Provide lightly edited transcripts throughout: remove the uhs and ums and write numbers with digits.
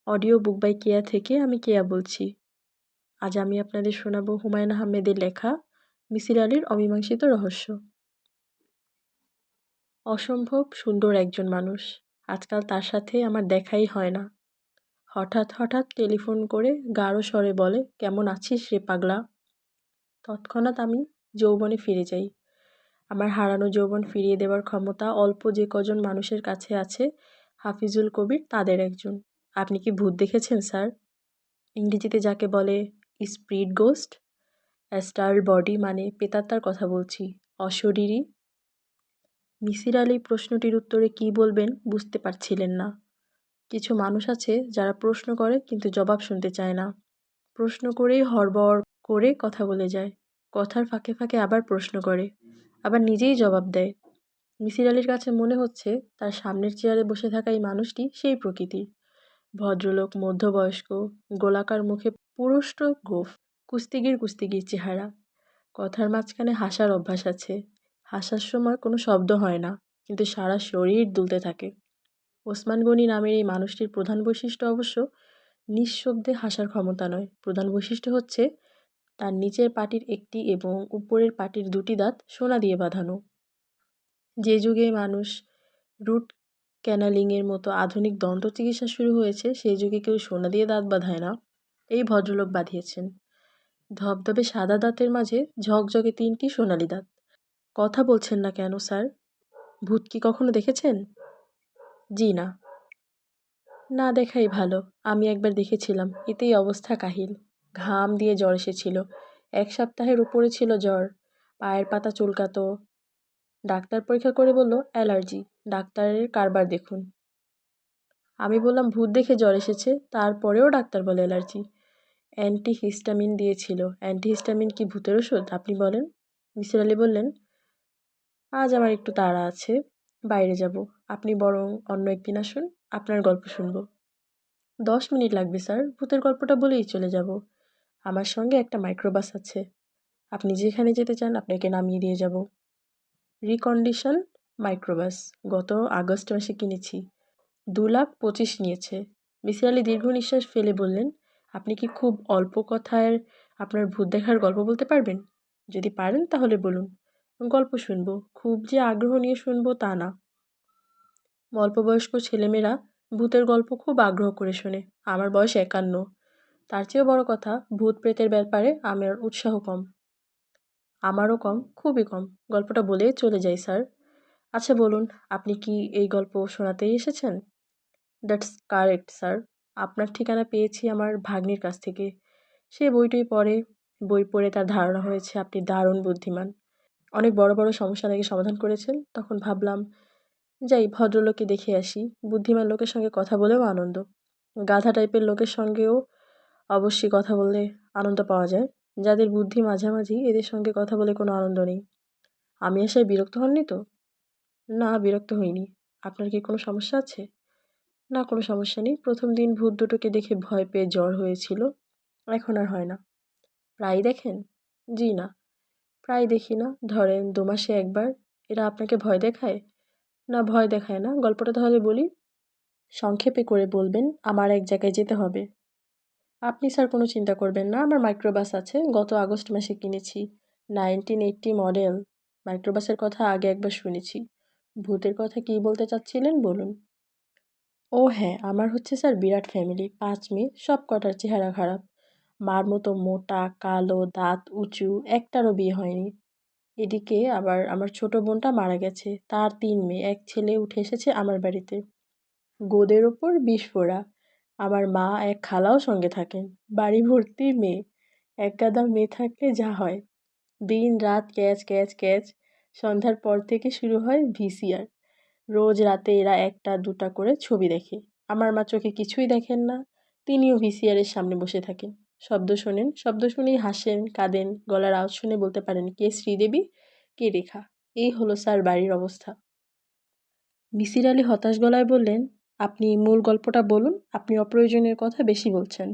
Audio book by কেয়া থেকে আমি কেয়া বলছি। আজ আমি আপনাদের শোনাবো হুমায়ুন আহমেদের লেখা মিসির আলির অমীমাংসিত রহস্য। অসম্ভব সুন্দর একজন মানুষ। আজকাল তার সাথে আমার দেখাই হয় না। হঠাৎ হঠাৎ টেলিফোন করে গাঢ় স্বরে বলে, কেমন আছিস রে পাগলা? তৎক্ষণাৎ আমি যৌবনে ফিরে যাই। আমার হারানো যৌবন ফিরিয়ে দেওয়ার ক্ষমতা অল্প যে কজন মানুষের কাছে আছে, হাফিজুল কবির তাদের একজন। আপনি কি ভূত দেখেছেন স্যার? ইংরেজিতে যাকে বলে স্পিরিট গোস্ট। অ্যাস্ট্রাল বডি মানে প্রেতাত্মার কথা বলছি, অশরীরী। মিসির আলি প্রশ্নটির উত্তরে কী বলবেন বুঝতে পারছিলেন না। কিছু মানুষ আছে যারা প্রশ্ন করে কিন্তু জবাব শুনতে চায় না। প্রশ্ন করেই হড়বড় করে কথা বলে যায়। কথার ফাঁকে ফাঁকে আবার প্রশ্ন করে, আবার নিজেই জবাব দেয়। মিসির আলির কাছে মনে হচ্ছে তার সামনের চেয়ারে বসে থাকা এই মানুষটি সেই প্রকৃতির। ভদ্রলোক, মধ্যবয়স্ক, গোলাকার মুখে পুরুষ্ট গোঁফ, কুস্তিগির কুস্তিগির চেহারা। কথার মাঝখানে হাসার অভ্যাস আছে। হাসার সময় কোনো শব্দ হয় না, কিন্তু সারা শরীর দুলতে থাকে। ওসমান গনি নামের এই মানুষটির প্রধান বৈশিষ্ট্য অবশ্য নিঃশব্দে হাসার ক্ষমতা নয়। প্রধান বৈশিষ্ট্য হচ্ছে তার নিচের পাটির একটি এবং উপরের পাটির দুটি দাঁত সোনা দিয়ে বাঁধানো। যে যুগে মানুষ রুট ক্যানালিংয়ের মতো আধুনিক দন্ত চিকিৎসা শুরু হয়েছে, সেই যুগে কেউ সোনা দিয়ে দাঁত বাঁধায় না। এই ভদ্রলোক বাঁধিয়েছেন। ধবধবে সাদা দাঁতের মাঝে ঝকঝকে 3টি সোনালি দাঁত। কথা বলছেন না কেন স্যার? ভূত কি কখনো দেখেছেন? জি না। না দেখাই ভালো। আমি একবার দেখেছিলাম, এতেই অবস্থা কাহিল। ঘাম দিয়ে জ্বর এসেছিল। 1 সপ্তাহের উপরে ছিল জ্বর। পায়ের পাতা চুলকাতো। ডাক্তার পরীক্ষা করে বলল অ্যালার্জি। ডাক্তারের কারবার দেখুন। আমি বললাম ভূত দেখে জ্বর এসেছে, তারপরেও ডাক্তার বলে অ্যালার্জি। অ্যান্টিহিস্টামিন দিয়েছিল। অ্যান্টিহিস্টামিন কি ভূতের ওষুধ আপনি বলেন? মিসির আলি বললেন, আজ আমার একটু তাড়া আছে, বাইরে যাব। আপনি বরং অন্য একদিন আসুন, আপনার গল্প শুনব। 10 মিনিট লাগবে স্যার, ভূতের গল্পটা বলেই চলে যাব। আমার সঙ্গে একটা মাইক্রোবাস আছে। আপনি যেখানে যেতে চান আপনাকে নামিয়ে দিয়ে যাব। Recondition microbus. গত আগস্ট মাসে কিনেছি। 2,25,000 নিয়েছে। মিসির আলি দীর্ঘ নিঃশ্বাস ফেলে বললেন, আপনি কি খুব অল্প কথায় আপনার ভূত দেখার গল্প বলতে পারবেন? যদি পারেন তাহলে বলুন। গল্প শুনবো, খুব যে আগ্রহ নিয়ে শুনবো তা না। অল্পবয়স্ক ছেলেমেয়েরা ভূতের গল্প খুব আগ্রহ করে শোনে। আমার বয়স 51। তার চেয়েও বড় কথা, ভূত প্রেতের ব্যাপারে আমার উৎসাহ কম। আমারও কম, খুবই কম। গল্পটা বলে চলে যাই স্যার। আচ্ছা বলুন, আপনি কি এই গল্প শোনাতেই এসেছেন? That's correct sir. আপনার ঠিকানা পেয়েছি আমার ভাগ্নির কাছ থেকে। সে বইটই পড়ে। বই পড়ে তার ধারণা হয়েছে আপনি দারুণ বুদ্ধিমান। অনেক বড় বড় সমস্যা নাকি সমাধান করেছেন। তখন ভাবলাম, যাই ভদ্রলোককে দেখে আসি। বুদ্ধিমান লোকের সঙ্গে কথা বলেও আনন্দ। গাধা টাইপের লোকের সঙ্গেও অবশ্যই কথা বললে আনন্দ পাওয়া যায়। যাদের বুদ্ধি মাঝামাঝি, এদের সঙ্গে কথা বলে কোনো আনন্দ নেই। আমি আসায় বিরক্ত হননি তো? না, বিরক্ত হইনি। আপনার কি কোনো সমস্যা আছে? না, কোনো সমস্যা নেই। প্রথম দিন ভূত দুটোকে দেখে ভয় পেয়ে জ্বর হয়েছিল। এখন আর হয় না। প্রায়ই দেখেন? জি না, প্রায় দেখি না। ধরেন 2 মাসে একবার। এরা আপনাকে ভয় দেখায়? না, ভয় দেখায় না। গল্পটা তাহলে বলি। সংক্ষেপে করে বলবেন, আমার এক জায়গায় যেতে হবে। আপনি স্যার কোনো চিন্তা করবেন না, আমার মাইক্রোবাস আছে। গত আগস্ট মাসে কিনেছি। 1980 মডেল। মাইক্রোবাসের কথা আগে একবার শুনেছি। ভূতের কথা কী বলতে চাচ্ছিলেন বলুন। ও হ্যাঁ, আমার হচ্ছে স্যার বিরাট ফ্যামিলি। 5 মেয়ে, সব কটার চেহারা খারাপ। মার মতো মোটা, কালো, দাঁত উঁচু, একটারও বিয়ে হয়নি। এদিকে আবার আমার ছোট বোনটা মারা গেছে। তার 3 মেয়ে, এক ছেলে উঠে এসেছে আমার বাড়িতে। গোদের ওপর বিষ ফোঁড়া। আমার মা এক খালাও সঙ্গে থাকেন। বাড়ি ভর্তি মেয়ে। এক গাদা মেয়ে থাকলে যা হয়। দিন রাত ক্যাচ ক্যাচ ক্যাচ। সন্ধ্যার পর থেকে শুরু হয় ভিসিআর। রোজ রাতে এরা 1টা 2টা করে ছবি দেখে। আমার মা চোখে কিছুই দেখেন না। তিনিও ভিসিআরের সামনে বসে থাকেন। শব্দ শোনেন, শব্দ শুনেই হাসেন, কাঁদেন, গলার আওয়াজ শুনে বলতে পারেন কে শ্রীদেবী, কে রেখা। এই হলো স্যার বাড়ির অবস্থা। মিসির আলি হতাশ গলায় বললেন, আপনি মূল গল্পটা বলুন। আপনি অপ্রয়োজনীয় কথা বেশি বলছেন।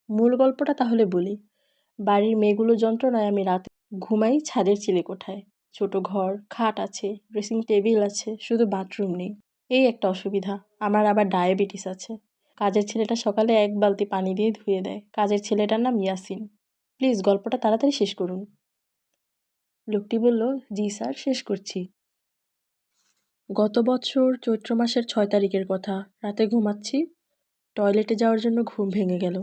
মূল গল্পটা তাহলে বলি। বাড়ির মেয়েগুলো যন্ত্রণায় আমি রাতে ঘুমাই ছাদের চিলেকোঠায়। ছোট ঘর, খাট আছে, ড্রেসিং টেবিল আছে, শুধু বাথরুম নেই। এই একটা অসুবিধা। আমার আবার ডায়াবেটিস আছে। কাজের ছেলেটা সকালে 1 বালতি পানি দিয়ে ধুয়ে দেয়। কাজের ছেলেটার নাম ইয়াসিন। প্লিজ গল্পটা তাড়াতাড়ি শেষ করুন। লোকটি বলল, জি স্যার, শেষ করছি। গত বছর চৈত্র মাসের 6 তারিখের কথা। রাতে ঘুমাচ্ছি, টয়লেটে যাওয়ার জন্য ঘুম ভেঙে গেল।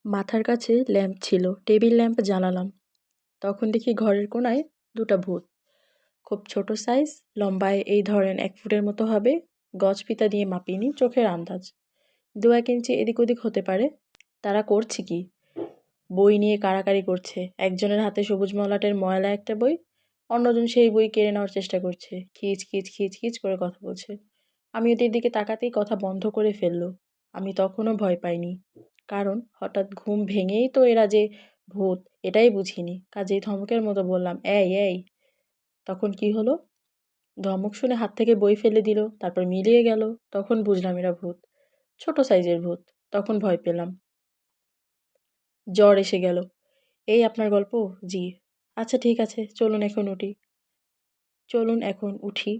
মাথার কাছে ল্যাম্প ছিল, টেবিল ল্যাম্প জ্বালালাম। তখন দেখি ঘরের কোণায় 2টা ভূত। খুব ছোট সাইজ, লম্বায় এই ধরেন 1 ফুটের মতো হবে। গজ ফিতা দিয়ে মাপিনি, চোখের আন্দাজ 2-1 ইঞ্চি এদিক ওদিক হতে পারে। তারা করছে কি? বই নিয়ে কাড়াকাড়ি করছে। একজনের হাতে সবুজ মলাটের ময়লা একটা বই, অন্যজন সেই বই কেড়ে নেওয়ার চেষ্টা করছে। খিচ খিচ খিচ খিচ করে কথা বলছে। আমি ওদের দিকে তাকাতেই কথা বন্ধ করে ফেলল। আমি তখনও ভয় পাইনি, কারণ হঠাৎ ঘুম ভেঙেই তো এরা যে ভূত এটাই বুঝিনি। কাজেই ধমকের মতো বললাম, এই এই। তখন কি হলো? ধমক শুনে হাত থেকে বই ফেলে দিল, তারপর মিলিয়ে গেল। তখন বুঝলাম এরা ভূত, ছোট সাইজের ভূত। তখন ভয় পেলাম, জ্বর এসে গেল। এই আপনার গল্প? জি। আচ্ছা ঠিক আছে, চলুন এখন উঠি।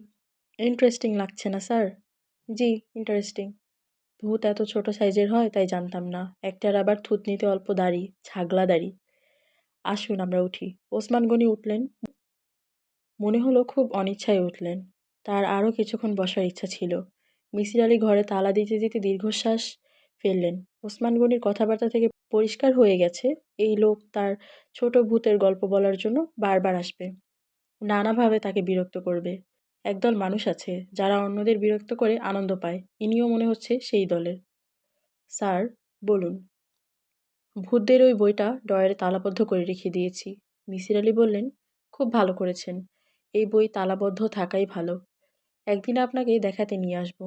ইন্টারেস্টিং লাগছে না স্যার? জি, ইন্টারেস্টিং। ভূত এত ছোট সাইজের হয় তাই জানতাম না। একটার আবার থুতনিতে অল্প দাড়ি, ছাগলা দাড়ি। আসুন আমরা উঠি। ওসমান গনি উঠলেন। মনে হলো খুব অনিচ্ছায় উঠলেন। তার আরও কিছুক্ষণ বসার ইচ্ছা ছিল। মিসির আলি ঘরে তালা দিতে দিতে দীর্ঘশ্বাস ফেললেন। ওসমান গনির কথাবার্তা থেকে পরিষ্কার হয়ে গেছে এই লোক তার ছোট ভূতের গল্প বলার জন্য বারবার আসবে, নানাভাবে তাকে বিরক্ত করবে। একদল মানুষ আছে যারা অন্যদের বিরক্ত করে আনন্দ পায়। ইনিও মনে হচ্ছে সেই দলের। স্যার, বলুন। ভূতদের ওই বইটা ড্রয়ারে তালাবদ্ধ করে রেখে দিয়েছি। মিসির আলি বললেন, খুব ভালো করেছেন। এই বই তালাবদ্ধ থাকাই ভালো। একদিন আপনাকে দেখাতে নিয়ে আসব।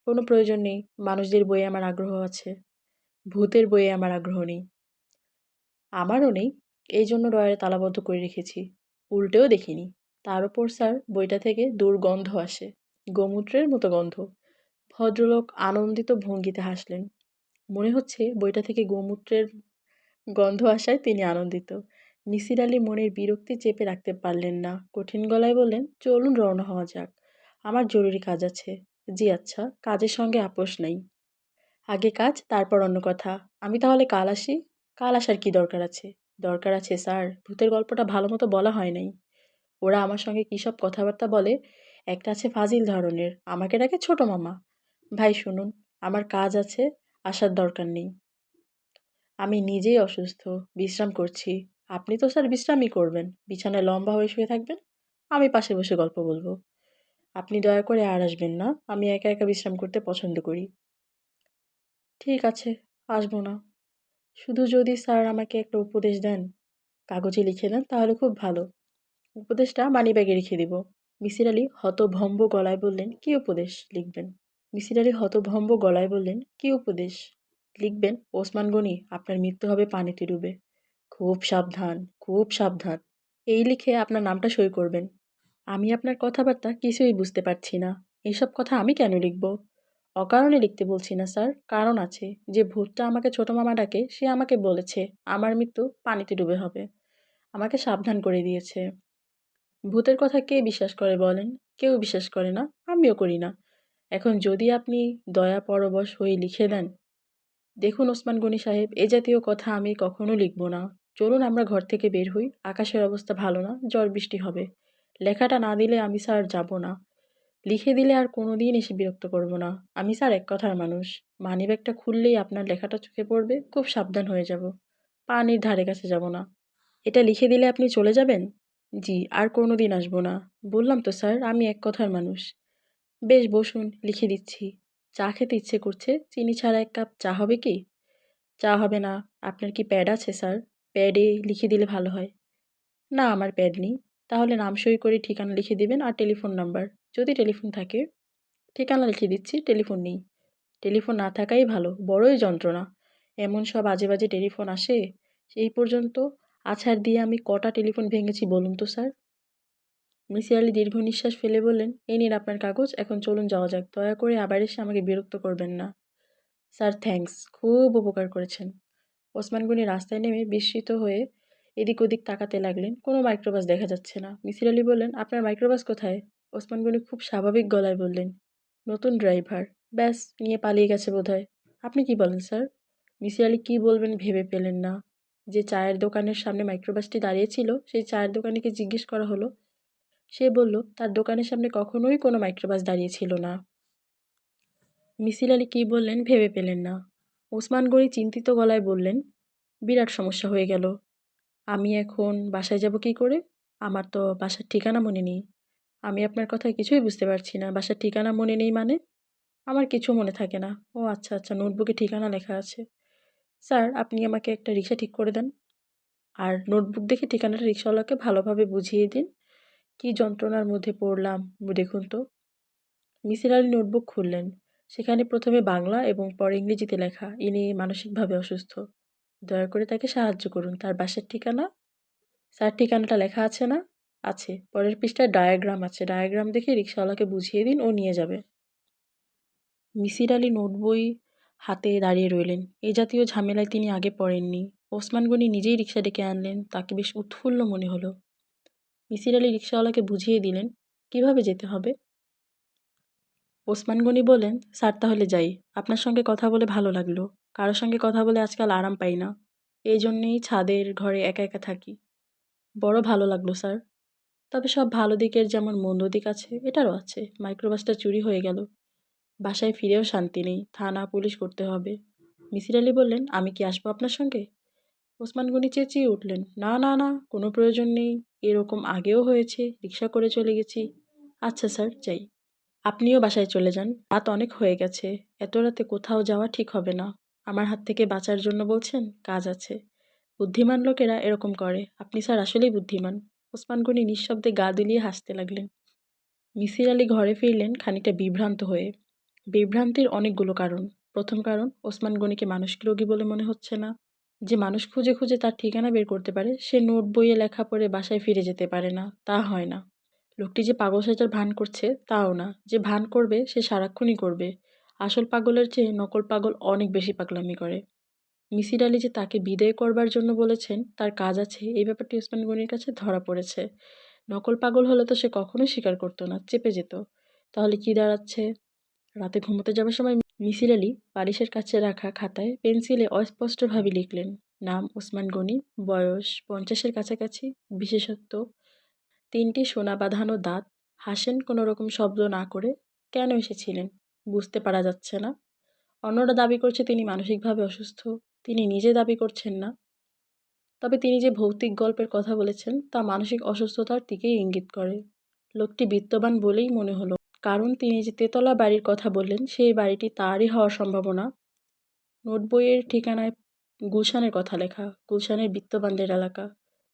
কোনো প্রয়োজন নেই, মানুষদের বইয়ে আমার আগ্রহ আছে। ভূতের বইয়ে আমার আগ্রহ নেই। আমারও নেই, এই জন্য ড্রয়ারে তালাবদ্ধ করে রেখেছি। উল্টেও দেখিনি। তার উপর স্যার বইটা থেকে দুর্গন্ধ আসে, গোমূত্রের মতো গন্ধ। ভদ্রলোক আনন্দিত ভঙ্গিতে হাসলেন। মনে হচ্ছে বইটা থেকে গোমূত্রের গন্ধ আসায় তিনি আনন্দিত। মিসির আলি মনের বিরক্তি চেপে রাখতে পারলেন না। কঠিন গলায় বললেন, চলুন রওনা হওয়া যাক। আমার জরুরি কাজ আছে। জি আচ্ছা, কাজের সঙ্গে আপোষ নাই। আগে কাজ, তারপর অন্য কথা। আমি তাহলে কাল আসি? কাল আসার কি দরকার আছে? দরকার আছে স্যার, ভূতের গল্পটা ভালো মতো বলা হয় নাই। ওরা আমার সঙ্গে কী সব কথাবার্তা বলে। একটা আছে ফাজিল ধরনের, আমাকে ডাকে ছোট মামা। ভাই শুনুন, আমার কাজ আছে, আসার দরকার নেই। আমি নিজেই অসুস্থ, বিশ্রাম করছি। আপনি তো স্যার বিশ্রামই করবেন, বিছানায় লম্বা হয়ে শুয়ে থাকবেন, আমি পাশে বসে গল্প বলবো। আপনি দয়া করে আর আসবেন না, আমি একা একা বিশ্রাম করতে পছন্দ করি। ঠিক আছে, আসবো না। শুধু যদি স্যার আমাকে একটা উপদেশ দেন, কাগজে লিখে দেন, তাহলে খুব ভালো। উপদেশটা মানিব্যাগে রেখে দিব। মিসির আলি হতভম্ব গলায় বললেন, কি উপদেশ লিখবেন? মিসির আলি হতভম্ব গলায় বললেন, কি উপদেশ লিখবেন? ওসমান গনি, আপনার মৃত্যু হবে পানিতে ডুবে। খুব সাবধান, খুব সাবধান। এই লিখে আপনার নামটা সই করবেন। আমি আপনার কথাবার্তা কিছুই বুঝতে পারছি না। এইসব কথা আমি কেন লিখব? অকারণে লিখতে বলছি না স্যার, কারণ আছে। যে ভূতটা আমাকে ছোট মামা ডাকে সে আমাকে বলেছে আমার মৃত্যু পানিতে ডুবে হবে। আমাকে সাবধান করে দিয়েছে। ভূতের কথা কে বিশ্বাস করে বলেন? কেউ বিশ্বাস করে না, আমিও করি না। এখন যদি আপনি দয়া পরবশ হয়ে লিখে দেন। দেখুন ওসমান গনি সাহেব, এ জাতীয় কথা আমি কখনো লিখব না। চলুন আমরা ঘর থেকে বের হই, আকাশের অবস্থা ভালো না, ঝড় বৃষ্টি হবে। লেখাটা না দিলে আমি স্যার যাব না। লিখে দিলে আর কোনো দিন এসে বিরক্ত করব না। আমি স্যার এক কথার মানুষ। মানিব্যাগটা খুললেই আপনার লেখাটা চোখে পড়বে, খুব সাবধান হয়ে যাব। পানির ধারে কাছে যাব না। এটা লিখে দিলে আপনি চলে যাবেন? জি, আর কোনো দিন আসবো না। বললাম তো স্যার, আমি এক কথার মানুষ। বেশ বসুন, লিখে দিচ্ছি। চা খেতে ইচ্ছে করছে, চিনি ছাড়া 1 কাপ চা হবে কি? চা হবে না। আপনার কি প্যাড আছে স্যার? প্যাডে লিখে দিলে ভালো হয়। না, আমার প্যাড নেই। তাহলে নাম সই করে ঠিকানা লিখে দিবেন আর টেলিফোন নাম্বার, যদি টেলিফোন থাকে। ঠিকানা লিখে দিচ্ছি, টেলিফোন নেই। টেলিফোন না থাকাই ভালো, বড়ই যন্ত্রণা। এমন সব আজে বাজে টেলিফোন আসে। এই পর্যন্ত আছাড় দিয়ে আমি কটা টেলিফোন ভেঙেছি বলুন তো স্যার? মিসির আলি দীর্ঘ নিঃশ্বাস ফেলে বললেন, এই নিন আপনার কাগজ, এখন চলুন যাওয়া যাক। দয়া করে আবার এসে আমাকে বিরক্ত করবেন না। স্যার থ্যাঙ্কস, খুব উপকার করেছেন। ওসমান গনি রাস্তায় নেমে বিস্মিত হয়ে এদিক ওদিক তাকাতে লাগলেন। কোনো মাইক্রোবাস দেখা যাচ্ছে না। মিসির আলি বললেন, আপনার মাইক্রোবাস কোথায়? ওসমান গনি খুব স্বাভাবিক গলায় বললেন, নতুন ড্রাইভার। ব্যাস নিয়ে পালিয়ে গেছে বোধহয়। আপনি কি বলেন স্যার? মিসির আলি কী বলবেন ভেবে পেলেন না। যে চায়ের দোকানের সামনে মাইক্রোবাসটি দাঁড়িয়ে ছিল সেই চায়ের দোকানিকে জিজ্ঞেস করা হলো। সে বলল তার দোকানের সামনে কখনোই কোনো মাইক্রোবাস দাঁড়িয়ে ছিল না। মিসির আলি কী বললেন ভেবে পেলেন না। ওসমান গনি চিন্তিত গলায় বললেন, বিরাট সমস্যা হয়ে গেল। আমি এখন বাসায় যাব কী করে? আমার তো বাসার ঠিকানা মনে নেই। আমি আপনার কথায় কিছুই বুঝতে পারছি না। বাসার ঠিকানা মনে নেই মানে? আমার কিছু মনে থাকে না। ও আচ্ছা, আচ্ছা, নোটবুকে ঠিকানা লেখা আছে। স্যার, আপনি আমাকে একটা রিকশা ঠিক করে দেন। আর নোটবুক দেখে ঠিকানাটা রিকশাওয়ালাকে ভালোভাবে বুঝিয়ে দিন। কী যন্ত্রণার মধ্যে পড়লাম দেখুন তো। মিসির আলি নোটবুক খুললেন। সেখানে প্রথমে বাংলা এবং পরে ইংরেজিতে লেখা, ইনি মানসিকভাবে অসুস্থ। দয়া করে তাকে সাহায্য করুন। তার বাসার ঠিকানা? স্যার, ঠিকানাটা লেখা আছে না? আছে। পরের পৃষ্ঠায় ডায়াগ্রাম আছে। ডায়াগ্রাম দেখে রিকশাওয়ালাকে বুঝিয়ে দিন, ও নিয়ে যাবে। মিসির আলি নোটবই হাতে দাঁড়িয়ে রইলেন। এ জাতীয় ঝামেলায় তিনি আগে পড়েননি। ওসমান গনি নিজেই রিকশা ডেকে আনলেন। তাকে বেশ উৎফুল্ল মনে হলো। মিসির আলি রিকশাওয়ালাকে বুঝিয়ে দিলেন কিভাবে যেতে হবে। ওসমান গনি বললেন, স্যার তাহলে যাই। আপনার সঙ্গে কথা বলে ভালো লাগলো। কারোর সঙ্গে কথা বলে আজকাল আরাম পাই না। এই জন্যেই ছাদের ঘরে একা একা থাকি। বড় ভালো লাগলো স্যার। তবে সব ভালো দিকের যেমন মন্দ দিক আছে, এটারও আছে। মাইক্রোবাসটা চুরি হয়ে গেল। বাসায় ফিরেও শান্তি নেই। থানা পুলিশ করতে হবে। মিসির আলি বললেন, আমি কি আসবো আপনার সঙ্গে? ওসমান গনি চেঁচিয়ে উঠলেন, না না না, কোনো প্রয়োজন নেই। এরকম আগেও হয়েছে, রিকশা করে চলে গেছি। আচ্ছা স্যার, যাই। আপনিও বাসায় চলে যান। রাত অনেক হয়ে গেছে। এত রাতে কোথাও যাওয়া ঠিক হবে না। আমার হাত থেকে বাঁচার জন্য বলছেন? কাজ আছে। বুদ্ধিমান লোকেরা এরকম করে। আপনি স্যার আসলেই বুদ্ধিমান। ওসমান গনি নিঃশব্দে গা দুলিয়ে হাসতে লাগলেন। মিসির আলি ঘরে ফিরলেন খানিকটা বিভ্রান্ত হয়ে। বিভ্রান্তির অনেকগুলো কারণ। প্রথম কারণ, ওসমান গনিকে মানসিক রোগী বলে মনে হচ্ছে না। যে মানুষ খুঁজে খুঁজে তার ঠিকানা বের করতে পারে, সে নোট বইয়ে লেখা পড়ে বাসায় ফিরে যেতে পারে না, তা হয় না। লোকটি যে পাগল সাজার ভান করছে তাও না। যে ভান করবে সে সারাক্ষণই করবে। আসল পাগলের চেয়ে নকল পাগল অনেক বেশি পাগলামি করে। মিসির আলি যে তাকে বিদায় করবার জন্য বলেছেন, তার কাজ আছে, এই ব্যাপারটি ওসমান গনির কাছে ধরা পড়েছে। নকল পাগল হলে তো সে কখনোই স্বীকার করতো না, চেপে যেত। তাহলে কি দাঁড়াচ্ছে? রাতে ঘুমোতে যাবার সময় মিসির আলি বালিশের কাছে রাখা খাতায় পেন্সিলে অস্পষ্টভাবে লিখলেন, নাম ওসমান গনি, বয়স 50-এর কাছাকাছি, বিশেষত্ব 3টি সোনা বাঁধানো দাঁত, হাসেন কোনো রকম শব্দ না করে। কেন এসেছিলেন বুঝতে পারা যাচ্ছে না। অন্যরা দাবি করছে তিনি মানসিকভাবে অসুস্থ। তিনি নিজে দাবি করছেন না। তবে তিনি যে ভৌতিক গল্পের কথা বলেছেন তা মানসিক অসুস্থতার দিকেই ইঙ্গিত করে। লোকটি বিত্তবান বলেই মনে হলো। কারণ তিনি যে তেতলা বাড়ির কথা বললেন সেই বাড়িটি তারই হওয়ার সম্ভাবনা। নোট বইয়ের ঠিকানায় গুলশানের কথা লেখা। গুলশানের বিত্তবানদের এলাকা।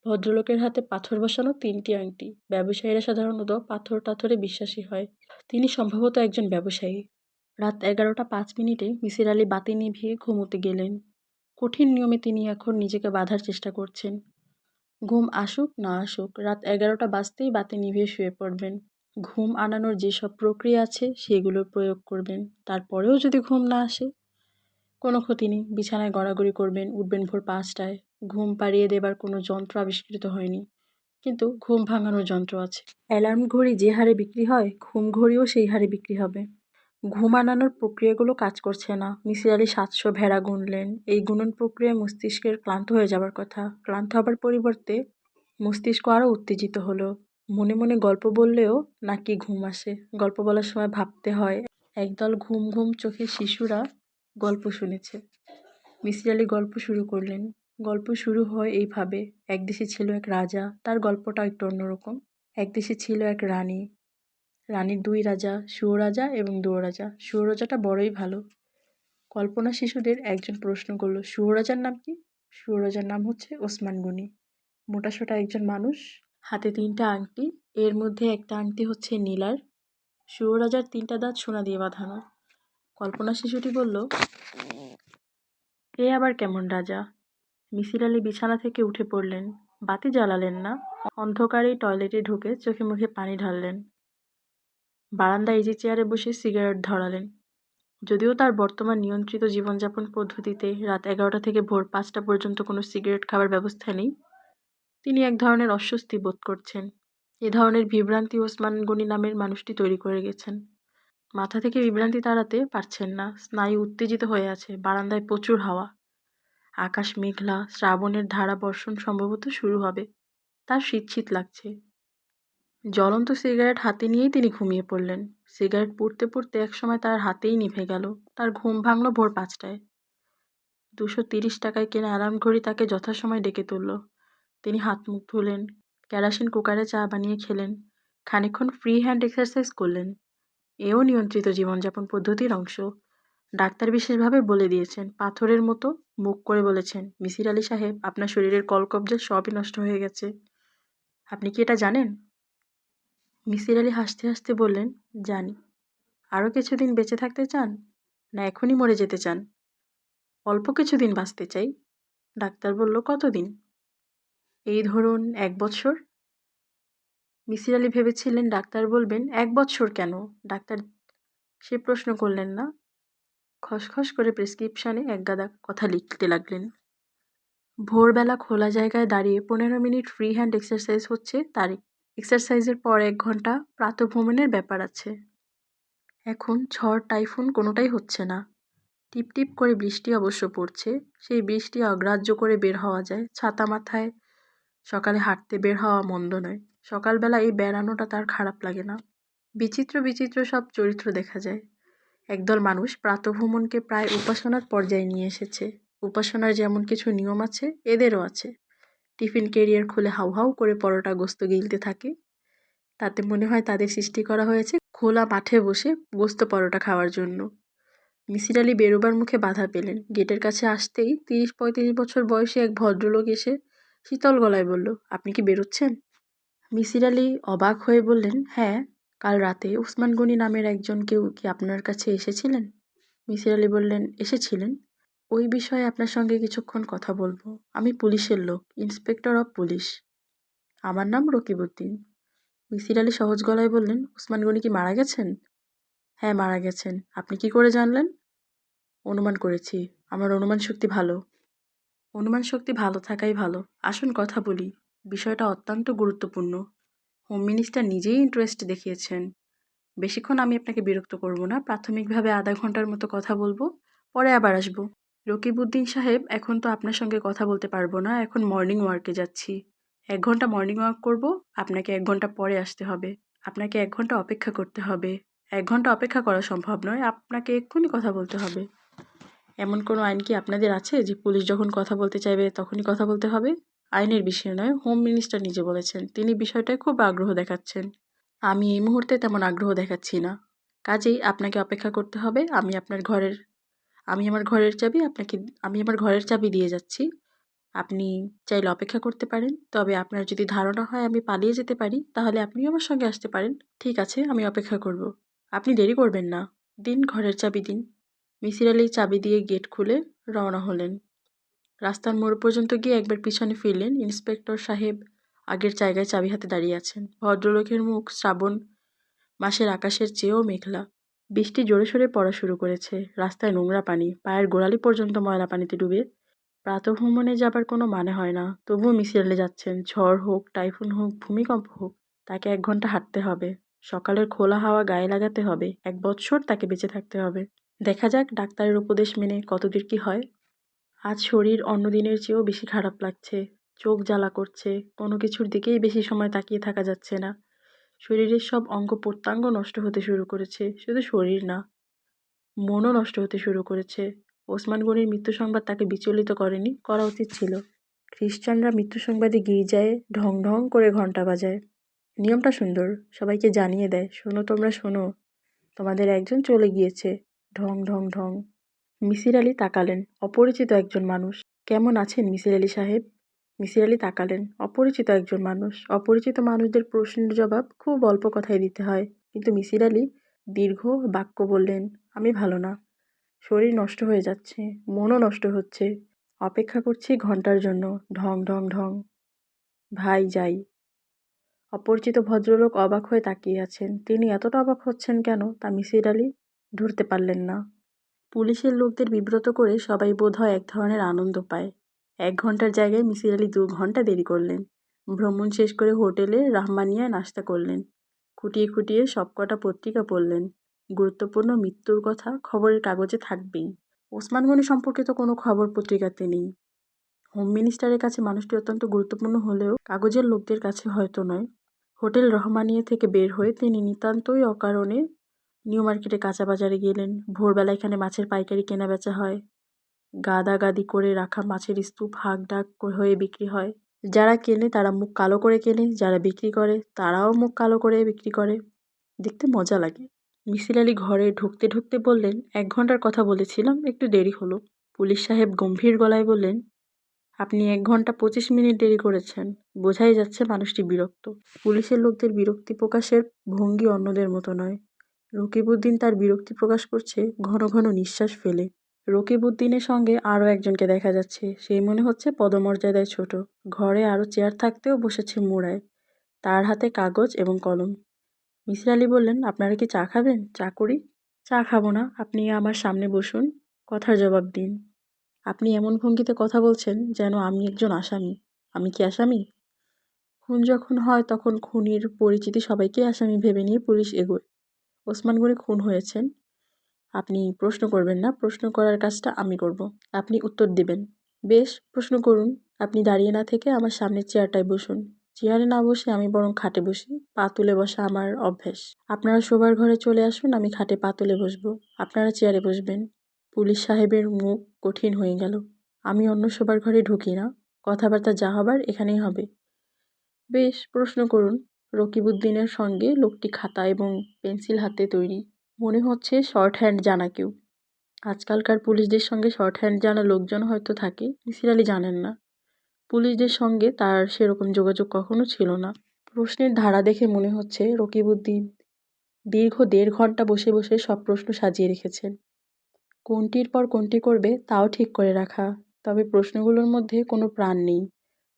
ভদ্রলোকের হাতে পাথর বসানো 3টি আংটি। ব্যবসায়ীরা সাধারণত পাথর টাথরে বিশ্বাসী হয়। তিনি সম্ভবত একজন ব্যবসায়ী। রাত 11টা 5 মিনিটে মিসির আলি বাতি নিভিয়ে ঘুমোতে গেলেন। কঠিন নিয়মে তিনি এখন নিজেকে বাঁধার চেষ্টা করছেন। ঘুম আসুক না আসুক, রাত 11টা বাজতেই বাতি নিভিয়ে শুয়ে পড়বেন। ঘুম আনানোর যেসব প্রক্রিয়া আছে সেগুলোর প্রয়োগ করবেন। তারপরেও যদি ঘুম না আসে, কোনো ক্ষতি নেই। বিছানায় গড়াগড়ি করবেন, উঠবেন ভোর 5টায়। ঘুম পাড়িয়ে দেবার কোনো যন্ত্র আবিষ্কৃত হয়নি, কিন্তু ঘুম ভাঙানোর যন্ত্র আছে। অ্যালার্ম ঘড়ি যে হারে বিক্রি হয়, ঘুম ঘড়িও সেই হারে বিক্রি হবে। ঘুম আনানোর প্রক্রিয়াগুলো কাজ করছে না। মিসির আলি 700 ভেড়া গুনলেন। এই গুণন প্রক্রিয়ায় মস্তিষ্কের ক্লান্ত হয়ে যাবার কথা। ক্লান্ত হবার পরিবর্তে মস্তিষ্ক আরও উত্তেজিত হলো। মনে মনে গল্প বললেও নাকি ঘুম আসে। গল্প বলার সময় ভাবতে হয়। একদল ঘুম ঘুম চোখে শিশুরা গল্প শুনেছে। মিসির আলি গল্প শুরু করলেন। গল্প শুরু হয় এইভাবে, এক দেশে ছিল এক রাজা। তার গল্পটা একটু অন্যরকম। এক দেশে ছিল এক রানী। রানীর 2 রাজা, শুঁয়ো রাজা এবং দোয়ো রাজা। শুঁয়ো রাজাটা বড়ই ভালো। কল্পনা শিশুদের একজন প্রশ্ন করল, শুঁয়ো রাজার নাম কি? শুঁয়ো রাজার নাম হচ্ছে ওসমান গনি। মোটাসোটা একজন মানুষ, হাতে 3টা আংটি। এর মধ্যে একটা আংটি হচ্ছে নীলার। শুঁয়ো রাজার 3টা দাঁত সোনা দিয়ে বাঁধানো। কল্পনা শিশুটি বলল, এ আবার কেমন রাজা? মিসির আলি বিছানা থেকে উঠে পড়লেন। বাতি জ্বালালেন না। অন্ধকারেই টয়লেটে ঢুকে চোখে মুখে পানি ঢাললেন। বারান্দায় ইজি চেয়ারে বসে সিগারেট ধরালেন। যদিও তার বর্তমান নিয়ন্ত্রিত জীবনযাপন পদ্ধতিতে রাত 11টা থেকে ভোর 5টা পর্যন্ত কোনো সিগারেট খাবার ব্যবস্থা নেই, তিনি এক ধরনের অস্বস্তি বোধ করছেন। এ ধরনের বিভ্রান্তি ওসমান গনি নামের মানুষটি তৈরি করে গেছেন। মাথা থেকে বিভ্রান্তি তাড়াতে পারছেন না, স্নায়ু উত্তেজিত হয়ে আছে। বারান্দায় প্রচুর হাওয়া, আকাশ মেঘলা, শ্রাবণের ধারা বর্ষণ সম্ভবত শুরু হবে। তার শীত শীত লাগছে। জ্বলন্ত সিগারেট হাতে নিয়েই তিনি ঘুমিয়ে পড়লেন। সিগারেট পুড়তে পুড়তে একসময় তার হাতেই নিভে গেল। তার ঘুম ভাঙল ভোর 5টায়। 230 টাকায় কেনা অ্যালার্ম ঘড়ি তাকে যথাসময়ে ডেকে তুলল। তিনি হাত মুখ ধুলেন, কেরাসিন কুকারে চা বানিয়ে খেলেন, খানিকক্ষণ ফ্রি হ্যান্ড এক্সারসাইজ করলেন। এও নিয়ন্ত্রিত জীবনযাপন পদ্ধতির অংশ। ডাক্তার বিশেষভাবে বলে দিয়েছেন, পাথরের মতো মুখ করে বলেছেন, মিসির আলি সাহেব, আপনার শরীরের কলকব্জা সবই নষ্ট হয়ে গেছে। আপনি কি এটা জানেন? মিসির আলি হাসতে হাসতে বললেন, জানি। আরও কিছুদিন বেঁচে থাকতে চান, না এখনই মরে যেতে চান? অল্প কিছুদিন বাঁচতে চাই। ডাক্তার বলল, কতদিন? এই ধরুন 1 বছর। মিসির আলি ভেবেছিলেন ডাক্তার বলবেন, 1 বছর কেন? ডাক্তার সে প্রশ্ন করলেন না। খসখস করে প্রেসক্রিপশনে একগাদা কথা লিখতে লাগলেন। ভোরবেলা খোলা জায়গায় দাঁড়িয়ে 15 মিনিট ফ্রি হ্যান্ড এক্সারসাইজ হচ্ছে তারিখ। এক্সারসাইজের পর 1 ঘন্টা প্রাতঃভ্রমণের ব্যাপার আছে। এখন ঝড় টাইফুন কোনোটাই হচ্ছে না। টিপ টিপ করে বৃষ্টি অবশ্য পড়ছে। সেই বৃষ্টি অগ্রাহ্য করে বের হওয়া যায়। ছাতা মাথায় সকালে হাঁটতে বের হওয়া মন্দ নয়। সকালবেলা এই বেড়ানোটা তার খারাপ লাগে না। বিচিত্র বিচিত্র সব চরিত্র দেখা যায়। একদল মানুষ প্রাতঃভ্রমণকে প্রায় উপাসনার পর্যায়ে নিয়ে এসেছে। উপাসনার যেমন কিছু নিয়ম আছে, এদেরও আছে। টিফিন ক্যারিয়ার খুলে হাউ হাউ করে পরোটা গোস্ত গিলতে থাকে। তাতে মনে হয় তাদের সৃষ্টি করা হয়েছে খোলা মাঠে বসে গোস্ত পরোটা খাওয়ার জন্য। মিসির আলি বেরোবার মুখে বাধা পেলেন। গেটের কাছে আসতেই 30-35 বছর বয়সী এক ভদ্রলোক এসে শীতল গলায় বলল, আপনি কি বেরোচ্ছেন? মিসির আলি অবাক হয়ে বললেন, হ্যাঁ। কাল রাতে ওসমান গনি নামের একজন কেউ কি আপনার কাছে এসেছিলেন? মিসির আলি বললেন, এসেছিলেন। ওই বিষয়ে আপনার সঙ্গে কিছুক্ষণ কথা বলবো। আমি পুলিশের লোক, ইন্সপেক্টর অফ পুলিশ। আমার নাম রকিবউদ্দিন। মিসির আলি সহজ গলায় বললেন, ওসমান গনি কি মারা গেছেন? হ্যাঁ, মারা গেছেন। আপনি কি করে জানলেন? অনুমান করেছি। আমার অনুমান শক্তি ভালো। অনুমান শক্তি ভালো থাকাই ভালো। আসুন কথা বলি। বিষয়টা অত্যন্ত গুরুত্বপূর্ণ। হোম মিনিস্টার নিজেই ইন্টারেস্ট দেখিয়েছেন। বেশিক্ষণ আমি আপনাকে বিরক্ত করব না। প্রাথমিকভাবে আধা ঘন্টার মতো কথা বলবো, পরে আবার আসবো। রকিবউদ্দিন সাহেব, এখন তো আপনার সঙ্গে কথা বলতে পারবো না। এখন মর্নিং ওয়ার্কে যাচ্ছি। 1 ঘন্টা মর্নিং ওয়াক করব, আপনাকে 1 ঘন্টা পরে আসতে হবে। আপনাকে 1 ঘন্টা অপেক্ষা করতে হবে। 1 ঘন্টা অপেক্ষা করা সম্ভব নয়, আপনাকে এক্ষুনি কথা বলতে হবে। এমন কোনো আইন কি আপনাদের আছে যে পুলিশ যখন কথা বলতে চাইবে তখনই কথা বলতে হবে? আইনের বিষয় নয়, হোম মিনিস্টার নিজে বলেছেন। তিনি বিষয়টায় খুব আগ্রহ দেখাচ্ছেন। আমি এই মুহূর্তে তেমন আগ্রহ দেখাচ্ছি না। কাজেই আপনাকে অপেক্ষা করতে হবে। আমি আমার ঘরের চাবি দিয়ে যাচ্ছি। আপনি চাইলে অপেক্ষা করতে পারেন। তবে আপনার যদি ধারণা হয় আমি পালিয়ে যেতে পারি, তাহলে আপনিও আমার সঙ্গে আসতে পারেন। ঠিক আছে, আমি অপেক্ষা করব। আপনি দেরি করবেন না। দিন, ঘরের চাবি দিন। মিসির আলি চাবি দিয়ে গেট খুলে রওনা হলেন। রাস্তার মোড় পর্যন্ত গিয়ে একবার পিছনে ফিরলেন। ইন্সপেক্টর সাহেব আগের জায়গায় চাবি হাতে দাঁড়িয়ে আছেন। ভদ্রলোকের মুখ শ্রাবণ মাসের আকাশের চেয়েও মেঘলা। বৃষ্টি জোরে সোরে পড়া শুরু করেছে। রাস্তায় নোংরা পানি, পায়ের গোড়ালি পর্যন্ত ময়লা পানিতে ডুবে। প্রাতঃভ্রমণে যাবার কোনো মানে হয় না। তবুও মিসির আলি যাচ্ছেন। ঝড় হোক, টাইফুন হোক, ভূমিকম্প হোক, তাকে 1 ঘন্টা হাঁটতে হবে। সকালের খোলা হাওয়া গায়ে লাগাতে হবে। 1 বছর তাকে বেঁচে থাকতে হবে। দেখা যাক ডাক্তারের উপদেশ মেনে কতদূর কি হয়। আজ শরীর অন্য দিনের চেয়েও বেশি খারাপ লাগছে। চোখ জ্বালা করছে। কোনো কিছুর দিকেই বেশি সময় তাকিয়ে থাকা যাচ্ছে না। শরীরের সব অঙ্গ প্রত্যঙ্গ নষ্ট হতে শুরু করেছে। শুধু শরীর না, মনও নষ্ট হতে শুরু করেছে। ওসমান গনির মৃত্যু সংবাদ তাকে বিচলিত করেনি, করা উচিত ছিল। খ্রিস্টানরা মৃত্যু সংবাদে গির্জায় ঢং ঢং করে ঘণ্টা বাজায়। নিয়মটা সুন্দর, সবাইকে জানিয়ে দেয়, শোনো তোমরা শোনো, তোমাদের একজন চলে গিয়েছে। ঢং ঢং ঢং। মিসির আলি তাকালেন। অপরিচিত একজন মানুষ। কেমন আছেন মিসির আলি সাহেব? মিসির আলি তাকালেন। অপরিচিত একজন মানুষ। অপরিচিত মানুষদের প্রশ্নের জবাব খুব অল্প কথায় দিতে হয়। কিন্তু মিসির আলি দীর্ঘ বাক্য বললেন, আমি ভালো না। শরীর নষ্ট হয়ে যাচ্ছে, মনও নষ্ট হচ্ছে। অপেক্ষা করছি ঘন্টার জন্য। ঢং ঢং ঢং। ভাই যাই। অপরিচিত ভদ্রলোক অবাক হয়ে তাকিয়ে আছেন। তিনি এতটা অবাক হচ্ছেন কেন তা মিসির আলি ধরতে পারলেন না। পুলিশের লোকদের বিব্রত করে সবাই বোধহয় এক ধরনের আনন্দ পায়। 1 ঘন্টার জায়গায় মিসির আলি 2 ঘন্টা দেরি করলেন। ভ্রমণ শেষ করে হোটেলে রাহমানিয়ায় নাস্তা করলেন। খুঁটিয়ে খুঁটিয়ে সবকটা পত্রিকা পড়লেন। গুরুত্বপূর্ণ মৃত্যুর কথা খবরের কাগজে থাকবেই। ওসমান গনি সম্পর্কিত কোনো খবর পত্রিকাতে নেই। হোম মিনিস্টারের কাছে মানুষটি অত্যন্ত গুরুত্বপূর্ণ হলেও কাগজের লোকদের কাছে হয়তো নয়। হোটেল রহমানিয়া থেকে বের হয়ে তিনি নিতান্তই অকারণে নিউ মার্কেটে কাঁচা বাজারে গেলেন। ভোরবেলা এখানে মাছের পাইকারি কেনা বেচা হয়। গাদাগাদি করে রাখা মাছের স্তূপ হাঁক-ডাক হয়ে বিক্রি হয়। যারা কেনে তারা মুখ কালো করে কেনে, যারা বিক্রি করে তারাও মুখ কালো করে বিক্রি করে। দেখতে মজা লাগে। মিসির আলি ঘরে ঢুকতে ঢুকতে বললেন, ১ ঘন্টার কথা বলেছিলাম, একটু দেরি হলো। পুলিশ সাহেব গম্ভীর গলায় বললেন, আপনি ১ ঘন্টা ২৫ মিনিট দেরি করেছেন। বোঝাই যাচ্ছে মানুষটি বিরক্ত। পুলিশের লোকদের বিরক্তি প্রকাশের ভঙ্গি অন্যদের মতো নয়। রকিবউদ্দিন তার বিরক্তি প্রকাশ করছে ঘন ঘন নিঃশ্বাস ফেলে। রকিবউদ্দিনের সঙ্গে আরও একজনকে দেখা যাচ্ছে। সেই মনে হচ্ছে পদমর্যাদায় ছোট। ঘরে আরও চেয়ার থাকতেও বসেছে মুড়ায়। তার হাতে কাগজ এবং কলম। মিসির আলি বললেন, আপনারা কি চা খাবেন? চা করি? চা খাবো না, আপনি আমার সামনে বসুন, কথার জবাব দিন। আপনি এমন ভঙ্গিতে কথা বলছেন যেন আমি একজন আসামি। আমি কি আসামি? খুন যখন হয় তখন খুনির পরিচিতি সবাইকে আসামি ভেবে নিয়ে পুলিশ এগোয়। ওসমান গনি খুন হয়েছেন। আপনি প্রশ্ন করবেন না, প্রশ্ন করার কাজটা আমি করব। আপনি উত্তর দিবেন। বেশ, প্রশ্ন করুন। আপনি দাঁড়িয়ে না থেকে আমার সামনের চেয়ারটায় বসুন। চেয়ারে না বসে আমি বরং খাটে বসি। পা তুলে বসা আমার অভ্যেস। আপনারা শোবার ঘরে চলে আসুন, আমি খাটে পা তুলে বসবো, আপনারা চেয়ারে বসবেন। পুলিশ সাহেবের মুখ কঠিন হয়ে গেল। আমি অন্য শোবার ঘরে ঢুকি না। কথাবার্তা যা হবার এখানেই হবে। বেশ, প্রশ্ন করুন। রকিবউদ্দিনের সঙ্গে লোকটি খাতা এবং পেন্সিল হাতে তৈরি। মনে হচ্ছে শর্ট হ্যান্ড জানা কেউ। আজকালকার পুলিশদের সঙ্গে শর্ট হ্যান্ড জানা লোকজন হয়তো থাকে, মিসির আলি জানেন না। পুলিশদের সঙ্গে তার সেরকম যোগাযোগ কখনো ছিল না। প্রশ্নের ধারা দেখে মনে হচ্ছে রকিবউদ্দিন দীর্ঘ ১.৫ ঘন্টা বসে বসে সব প্রশ্ন সাজিয়ে রেখেছেন। কোনটির পর কোনটি করবে তাও ঠিক করে রাখা। তবে প্রশ্নগুলোর মধ্যে কোনো প্রাণ নেই।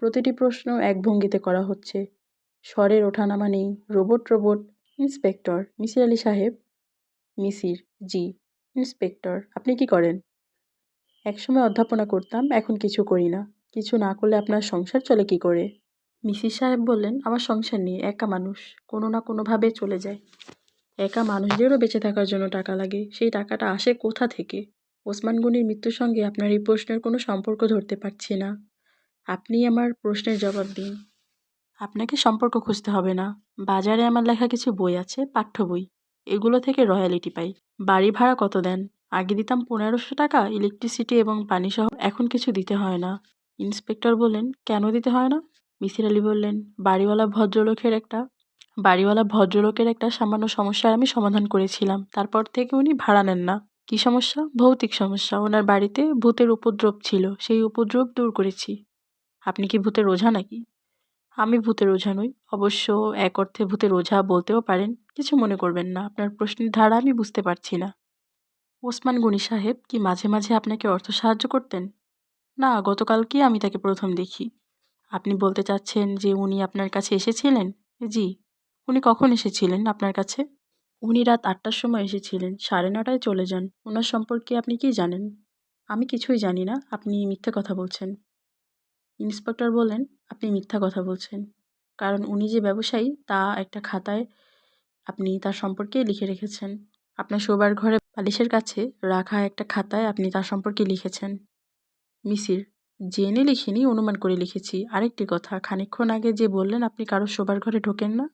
প্রতিটি প্রশ্ন এক ভঙ্গিতে করা হচ্ছে। স্বরের ওঠানামা নেই। Robot robot. Inspector. Misir Ali সাহেব। মিসির। জি। ইন্সপেক্টর। আপনি কি করেন? একসময় অধ্যাপনা করতাম, এখন কিছু করি না। কিছু না করলে আপনার সংসার চলে কি করে? মিসির সাহেব বললেন, আমার সংসার নেই, একা মানুষ, কোনো না কোনোভাবে চলে যায়। একা মানুষদেরও বেঁচে থাকার জন্য টাকা লাগে। সেই টাকাটা আসে কোথা থেকে? ওসমান গনির মৃত্যুর সঙ্গে আপনার এই প্রশ্নের কোনো সম্পর্ক ধরতে পারছি না। আপনি আমার প্রশ্নের জবাব দিন। আপনাকে সম্পর্ক খুঁজতে হবে না। বাজারে আমার লেখা কিছু বই আছে, পাঠ্য বই। এগুলো থেকে রয়্যালিটি পাই। বাড়ি ভাড়া কত দেন? আগে দিতাম ১৫০০ টাকা, ইলেকট্রিসিটি এবং পানিসহ। এখন কিছু দিতে হয় না। ইন্সপেক্টর বললেন, কেন দিতে হয় না? মিসির আলি বললেন, বাড়িওয়ালা ভদ্রলোকের একটা সামান্য সমস্যার আমি সমাধান করেছিলাম। তারপর থেকে উনি ভাড়া নেন না। কি সমস্যা? ভৌতিক সমস্যা। ওনার বাড়িতে ভূতের উপদ্রব ছিল, সেই উপদ্রব দূর করেছি। আপনি কি ভূতের ওঝা নাকি? আমি ভূতের ওঝা নই। অবশ্য এক অর্থে ভূতের ওঝা বলতেও পারেন। কিছু মনে করবেন না, আপনার প্রশ্নের ধারা আমি বুঝতে পারছি না। ওসমান গনি সাহেব কি মাঝে মাঝে আপনাকে অর্থ সাহায্য করতেন? না, গতকালকে আমি তাকে প্রথম দেখি। আপনি বলতে চাচ্ছেন যে উনি আপনার কাছে এসেছিলেন? জি। উনি কখন এসেছিলেন আপনার কাছে? উনি রাত ৮টার সময় এসেছিলেন, ৯:৩০টায় চলে যান। ওনার সম্পর্কে আপনি কি জানেন? আমি কিছুই জানি না, আপনি মিথ্যে কথা বলছেন। ইন্সপেক্টর বললেন, আপনি মিথ্যা কথা বলছেন। কারণ উনি যে ব্যবসায়ী তা একটা খাতায় আপনি তার সম্পর্কে লিখে রেখেছেন। আপনার শোবার ঘরে বালিশের কাছে রাখা একটা খাতায় আপনি তার সম্পর্কে লিখেছেন। মিসির, জেনে লিখিনি, অনুমান করে লিখেছি। আরেকটি কথা, খানিকক্ষণ আগে যে বললেন আপনি কারো শোবার ঘরে ঢোকেন না,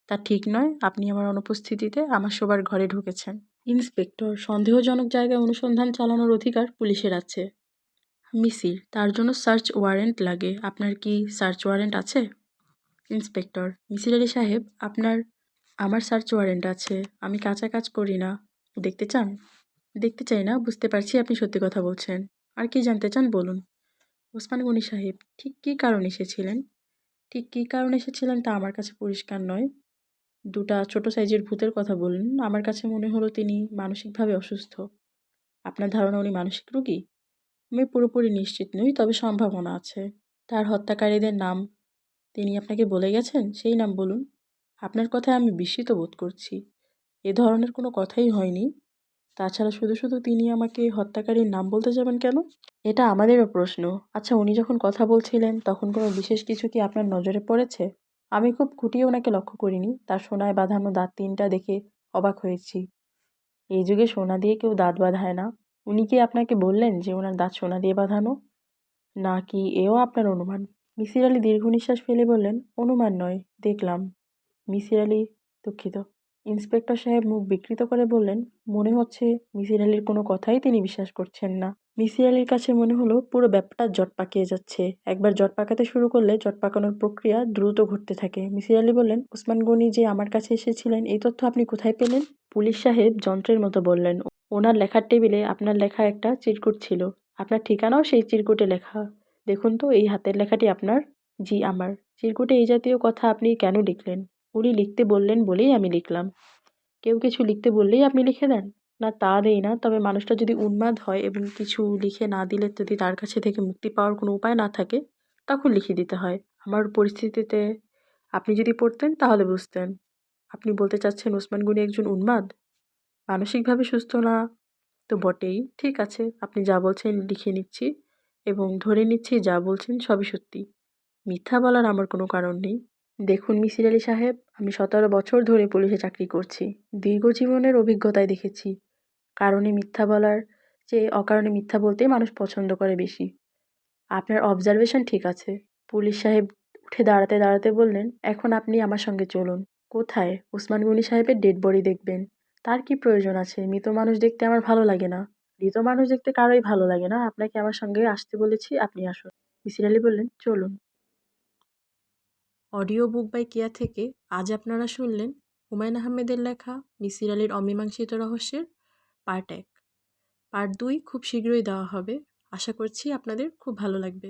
তা ঠিক নয়। আপনি আমার অনুপস্থিতিতে আমার শোবার ঘরে ঢুকেছেন। ইন্সপেক্টর, সন্দেহজনক জায়গায় অনুসন্ধান চালানোর অধিকার পুলিশের আছে। মিসির, তার জন্য সার্চ ওয়ারেন্ট লাগে। আপনার কি সার্চ ওয়ারেন্ট আছে? ইন্সপেক্টর, মিসির আলি সাহেব, আমার সার্চ ওয়ারেন্ট আছে। আমি কাঁচা কাজ করি না। দেখতে চান? দেখতে চাই না, বুঝতে পারছি আপনি সত্যি কথা বলছেন। আর কি জানতে চান বলুন। ওসমান গনি সাহেব, ঠিক কী কারণে এসেছিলেন? ঠিক কী কারণে এসেছিলেন তা আমার কাছে পরিষ্কার নয়। দুটা ছোট সাইজের ভূতের কথা বললেন, আমার কাছে মনে হলো তিনি মানসিকভাবে অসুস্থ। আপনার ধারণা উনি মানসিক রোগী? আমি পুরোপুরি নিশ্চিত নই, তবে সম্ভাবনা আছে। তার হত্যাকারীদের নাম তিনি আপনাকে বলে গেছেন? সেই নাম বলুন। আপনার কথায় আমি বিস্মিত বোধ করছি। এ ধরনের কোনো কথাই হয়নি। তাছাড়া শুধু শুধু তিনি আমাকে হত্যাকারীর নাম বলতে যাবেন কেন? এটা আমাদেরও প্রশ্ন। আচ্ছা, উনি যখন কথা বলছিলেন তখন কোনো বিশেষ কিছু কি আপনার নজরে পড়েছে? আমি খুব খুঁটিয়ে ওনাকে লক্ষ্য করিনি। তার সোনায় বাঁধানো দাঁত ৩টা দেখে অবাক হয়েছি। এই যুগে সোনা দিয়ে কেউ দাঁত বাঁধায় না। উনি কি আপনাকে বললেন যে ওনার দাঁত সোনা দিয়ে বাঁধানো? নাকি এও আপনার অনুমান? মিসির আলি দীর্ঘ নিঃশ্বাস ফেলে বললেন, অনুমান নয়, দেখলাম। মিসির আলি, দুঃখিত। ইন্সপেক্টর সাহেব মুখ বিকৃত করে বললেন, মনে হচ্ছে মিসির আলির কোনো কথাই তিনি বিশ্বাস করছেন না। মিসির আলির কাছে মনে হলো পুরো ব্যাপারটা জট পাকিয়ে যাচ্ছে। একবার জট পাকাতে শুরু করলে জট পাকানোর প্রক্রিয়া দ্রুত ঘটতে থাকে। মিসির আলি বললেন, ওসমান গনি যে আমার কাছে এসেছিলেন এই তথ্য আপনি কোথায় পেলেন? পুলিশ সাহেব যন্ত্রের মতো বললেন, ওনার লেখার টেবিলে আপনার লেখা একটা চিরকুট ছিল। আপনার ঠিকানাও সেই চিরকুটে লেখা। দেখুন তো, এই হাতের লেখাটি আপনার? জি, আমার। চিরকুটে এই জাতীয় কথা আপনি কেন লিখলেন? উনি লিখতে বললেন বলেই আমি লিখলাম। কেউ কিছু লিখতে বললেই আপনি লিখে দেন? না, তা দেই না। তবে মানুষটা যদি উন্মাদ হয় এবং কিছু লিখে না দিলে যদি তার কাছে থেকে মুক্তি পাওয়ার কোনো উপায় না থাকে, তখন লিখে দিতে হয়। আমার পরিস্থিতিতে আপনি যদি পড়তেন তাহলে বুঝতেন। আপনি বলতে চাচ্ছেন ওসমান গনি একজন উন্মাদ? মানসিকভাবে সুস্থ না তো বটেই। ঠিক আছে, আপনি যা বলছেন লিখে নিচ্ছি এবং ধরে নিচ্ছি যা বলছেন সবই সত্যি। মিথ্যা বলার আমার কোনো কারণ নেই। দেখুন মিসির আলি সাহেব, আমি 17 বছর ধরে পুলিশে চাকরি করছি। দীর্ঘ জীবনের অভিজ্ঞতায় দেখেছি, কারণে মিথ্যা বলার চেয়ে অকারণে মিথ্যা বলতেই মানুষ পছন্দ করে বেশি। আপনার অবজারভেশন ঠিক আছে। পুলিশ সাহেব উঠে দাঁড়াতে দাঁড়াতে বললেন, এখন আপনি আমার সঙ্গে চলুন। কোথায়? ওসমান গনি সাহেবের ডেড বডি দেখবেন। তার কি প্রয়োজন আছে? মৃত মানুষ দেখতে আমার ভালো লাগে না। মৃত মানুষ দেখতে কারোই ভালো লাগে না। আপনাকে আমার সঙ্গে আসতে বলেছি, আপনি আসুন। মিসির আলি বললেন, চলুন। অডিও বুক বাই কেয়া থেকে আজ আপনারা শুনলেন হুমায়ুন আহমেদের লেখা মিসির আলির অমীমাংসিত রহস্যের পার্ট 1। পার্ট 2 খুব শীঘ্রই দেওয়া হবে। আশা করছি আপনাদের খুব ভালো লাগবে।